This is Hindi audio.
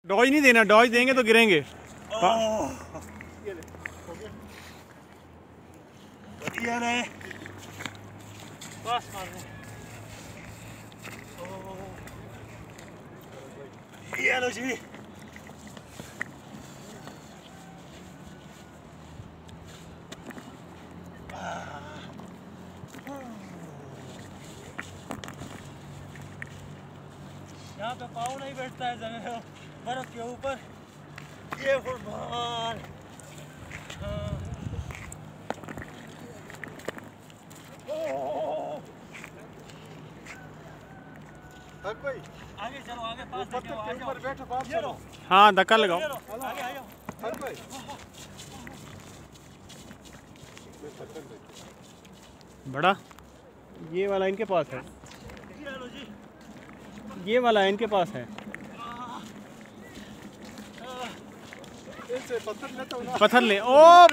डॉज नहीं देना, डॉज देंगे तो गिरेंगे। बस ये लो जी। यहाँ पे पाँव नहीं बैठता है जमीन बर्फ के ऊपर। ये फुटबॉल आगे चलो, आगे पास बैठो। हाँ धक्का लगाओ। आगे आ जाओ। बड़ा ये वाला इनके पास है, ये वाला इनके पास है। पत्थर ले। ओ